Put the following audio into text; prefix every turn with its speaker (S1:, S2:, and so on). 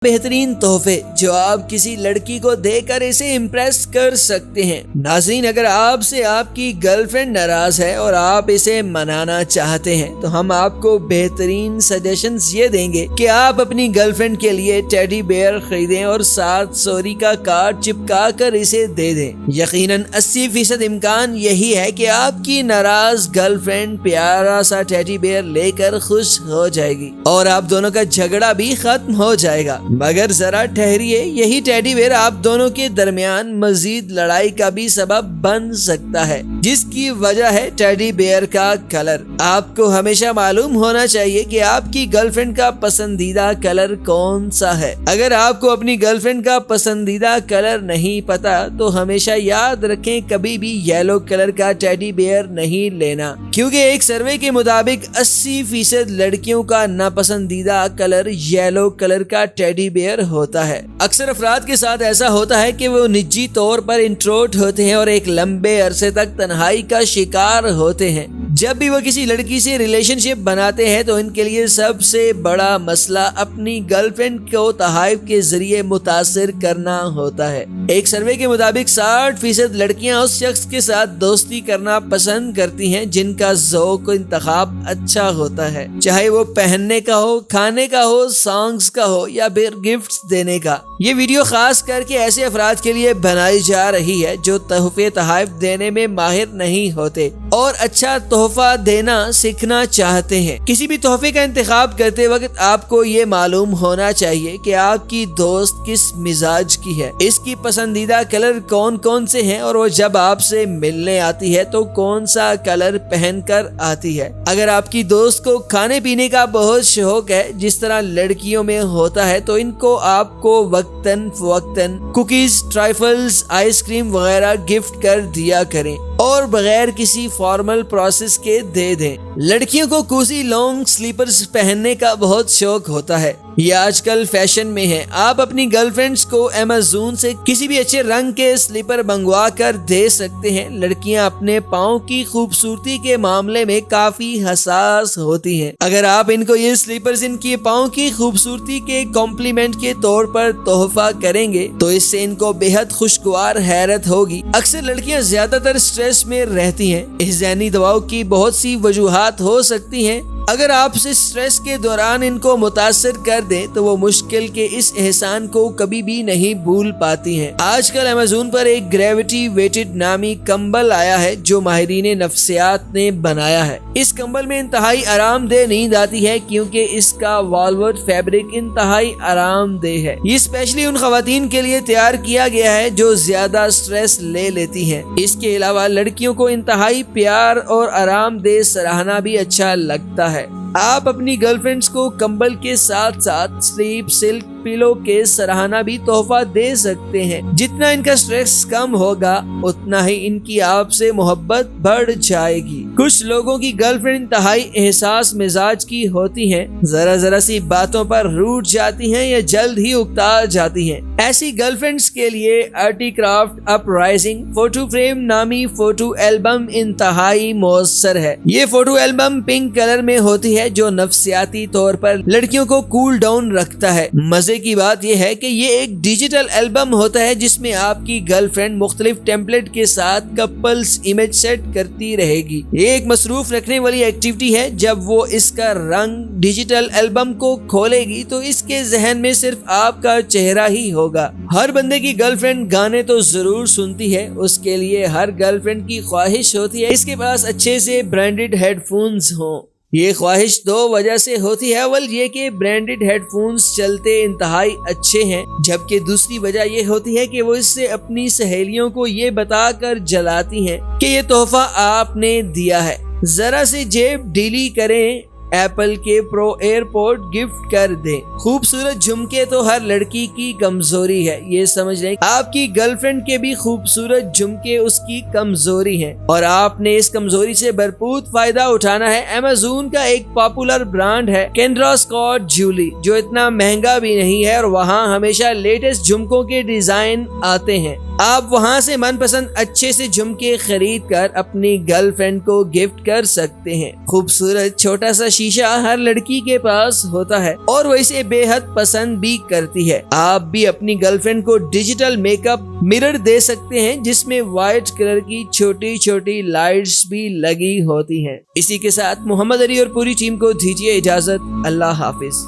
S1: بہترین تحفے جو آپ کسی لڑکی کو دے کر اسے امپریس کر سکتے ہیں۔ ناظرین، اگر آپ سے آپ کی گرل فرینڈ ناراض ہے اور آپ اسے منانا چاہتے ہیں تو ہم آپ کو بہترین سجیشنز یہ دیں گے کہ آپ اپنی گرل فرینڈ کے لیے ٹیڈی بیئر خریدیں اور ساتھ سوری کا کارڈ چپکا کر اسے دے دیں۔ یقیناً 80% امکان یہی ہے کہ آپ کی ناراض گرل فرینڈ پیارا سا ٹیڈی بیئر لے کر خوش ہو جائے گی اور آپ دونوں کا جھگڑا بھی ختم ہو جائے گا۔ مگر ذرا ٹھہریے، یہی ٹیڈی بیئر آپ دونوں کے درمیان مزید لڑائی کا بھی سبب بن سکتا ہے، جس کی وجہ ہے ٹیڈی بیئر کا کلر۔ آپ کو ہمیشہ معلوم ہونا چاہیے کہ آپ کی گرل فرینڈ کا پسندیدہ کلر کون سا ہے۔ اگر آپ کو اپنی گرل فرینڈ کا پسندیدہ کلر نہیں پتا تو ہمیشہ یاد رکھیں کبھی بھی یلو کلر کا ٹیڈی بیئر نہیں لینا، کیونکہ ایک سروے کے مطابق 80% لڑکیوں کا ناپسندیدہ کلر یلو کلر کا ٹیڈی بیئر ہوتا ہے۔ اکثر افراد کے ساتھ ایسا ہوتا ہے کہ وہ نجی طور پر انٹروورٹ ہوتے ہیں اور ایک لمبے عرصے تک تنہائی کا شکار ہوتے ہیں۔ جب بھی وہ کسی لڑکی سے ریلیشن شپ بناتے ہیں تو ان کے لیے سب سے بڑا مسئلہ اپنی گرل فرینڈ کو تحائف کے ذریعے متاثر کرنا ہوتا ہے۔ ایک سروے کے مطابق 60% لڑکیاں اس شخص کے ساتھ دوستی کرنا پسند کرتی ہیں جن کا ذوق و انتخاب اچھا ہوتا ہے، چاہے وہ پہننے کا ہو، کھانے کا ہو، سانگز کا ہو یا پھر گفٹس دینے کا۔ یہ ویڈیو خاص کر کے ایسے افراد کے لیے بنائی جا رہی ہے جو تحفے تحائف دینے میں ماہر نہیں ہوتے اور اچھا تحفہ دینا سیکھنا چاہتے ہیں۔ کسی بھی تحفے کا انتخاب کرتے وقت آپ کو یہ معلوم ہونا چاہیے کہ آپ کی دوست کس مزاج کی ہے، اس کی پسندیدہ کلر کون کون سے ہیں اور وہ جب آپ سے ملنے آتی ہے تو کون سا کلر پہن کر آتی ہے۔ اگر آپ کی دوست کو کھانے پینے کا بہت شوق ہے جس طرح لڑکیوں میں ہوتا ہے تو ان کو آپ کو وقتاً فوقتاً کوکیز، ٹرائفلز، آئس کریم وغیرہ گفٹ کر دیا کریں اور بغیر کسی فارمل پروسیس کے دے دیں۔ لڑکیوں کو کوزی لانگ سلیپرز پہننے کا بہت شوق ہوتا ہے، یہ آج کل فیشن میں ہے۔ آپ اپنی گرل فرینڈز کو امیزون سے کسی بھی اچھے رنگ کے سلیپر منگوا کر دے سکتے ہیں۔ لڑکیاں اپنے پاؤں کی خوبصورتی کے معاملے میں کافی حساس ہوتی ہیں۔ اگر آپ ان کو یہ سلیپرز ان کی پاؤں کی خوبصورتی کے کمپلیمنٹ کے طور پر تحفہ کریں گے تو اس سے ان کو بے حد خوشگوار حیرت ہوگی۔ اکثر لڑکیاں زیادہ تر اسٹریس میں رہتی ہیں۔ اس ذہنی دباؤ کی بہت سی وجوہات ہو سکتی ہیں۔ اگر آپ سے اسٹریس کے دوران ان کو متاثر کر دیں تو وہ مشکل کے اس احسان کو کبھی بھی نہیں بھول پاتی ہیں۔ آج کل امیزون پر ایک گریوٹی ویٹڈ نامی کمبل آیا ہے جو ماہرین نفسیات نے بنایا ہے۔ اس کمبل میں انتہائی آرام دہ نیند آتی ہے کیونکہ اس کا والوٹ فیبرک انتہائی آرام دہ ہے۔ یہ اسپیشلی ان خواتین کے لیے تیار کیا گیا ہے جو زیادہ اسٹریس لے لیتی ہیں۔ اس کے علاوہ لڑکیوں کو انتہائی پیار اور آرام دہ سراہنا بھی اچھا لگتا ہے۔ آپ اپنی گرل فرینڈز کو کمبل کے ساتھ ساتھ سلیپ سلک پیلو کے سراہنا بھی تحفہ دے سکتے ہیں۔ جتنا ان کا سٹریس کم ہوگا اتنا ہی ان کی آپ سے محبت بڑھ جائے گی۔ کچھ لوگوں کی گرل فرینڈ انتہائی احساس مزاج کی ہوتی ہیں، ذرا سی باتوں پر روٹھ جاتی ہیں یا جلد ہی اکتا جاتی ہیں۔ ایسی گرل فرینڈز کے لیے آرٹی کرافٹ اپ رائزنگ فوٹو فریم نامی فوٹو ایلبم انتہائی مؤثر ہے۔ یہ فوٹو ایلبم پنک کلر میں ہوتی ہے جو نفسیاتی طور پر لڑکیوں کو کول ڈاؤن رکھتا ہے۔ مزے کی بات یہ ہے کہ یہ ایک ڈیجیٹل البم ہوتا ہے جس میں آپ کی گرل فرینڈ مختلف ٹیمپلیٹ کے ساتھ کپلز امیج سیٹ کرتی رہے گی۔ یہ ایک مصروف رکھنے والی ایکٹیویٹی ہے۔ جب وہ اس کا رنگ ڈیجیٹل البم کو کھولے گی تو اس کے ذہن میں صرف آپ کا چہرہ ہی ہوگا۔ ہر بندے کی گرل فرینڈ گانے تو ضرور سنتی ہے، اس کے لیے ہر گرل فرینڈ کی خواہش ہوتی ہے اس کے پاس اچھے سے برانڈڈ ہیڈ فونز ہوں۔ یہ خواہش دو وجہ سے ہوتی ہے، اول یہ کہ برانڈڈ ہیڈ فونز چلتے انتہائی اچھے ہیں، جبکہ دوسری وجہ یہ ہوتی ہے کہ وہ اس سے اپنی سہیلیوں کو یہ بتا کر جلاتی ہیں کہ یہ تحفہ آپ نے دیا ہے۔ ذرا سے جیب ڈھیلی کریں، ایپل کے پرو ایئرپورٹ گفٹ کر دیں۔ خوبصورت جھمکے تو ہر لڑکی کی کمزوری ہے، یہ سمجھ لیں آپ کی گرل فرینڈ کے بھی خوبصورت جھمکے اس کی کمزوری ہیں اور آپ نے اس کمزوری سے بھرپور فائدہ اٹھانا ہے۔ امیزون کا ایک پاپولر برانڈ ہے کینڈرا اسکاٹ جیولی، جو اتنا مہنگا بھی نہیں ہے اور وہاں ہمیشہ لیٹسٹ جھمکوں کے ڈیزائن آتے ہیں۔ آپ وہاں سے من پسند اچھے سے جھمکے خرید کر اپنی گرل فرینڈ کو گفٹ کر سکتے ہیں۔ خوبصورت چھوٹا سا شیشہ ہر لڑکی کے پاس ہوتا ہے اور وہ اسے بے حد پسند بھی کرتی ہے۔ آپ بھی اپنی گرل فرینڈ کو ڈیجیٹل میک اپ مرر دے سکتے ہیں جس میں وائٹ کلر کی چھوٹی چھوٹی لائٹس بھی لگی ہوتی ہیں۔ اسی کے ساتھ محمد علی اور پوری ٹیم کو دیجیے اجازت۔ اللہ حافظ۔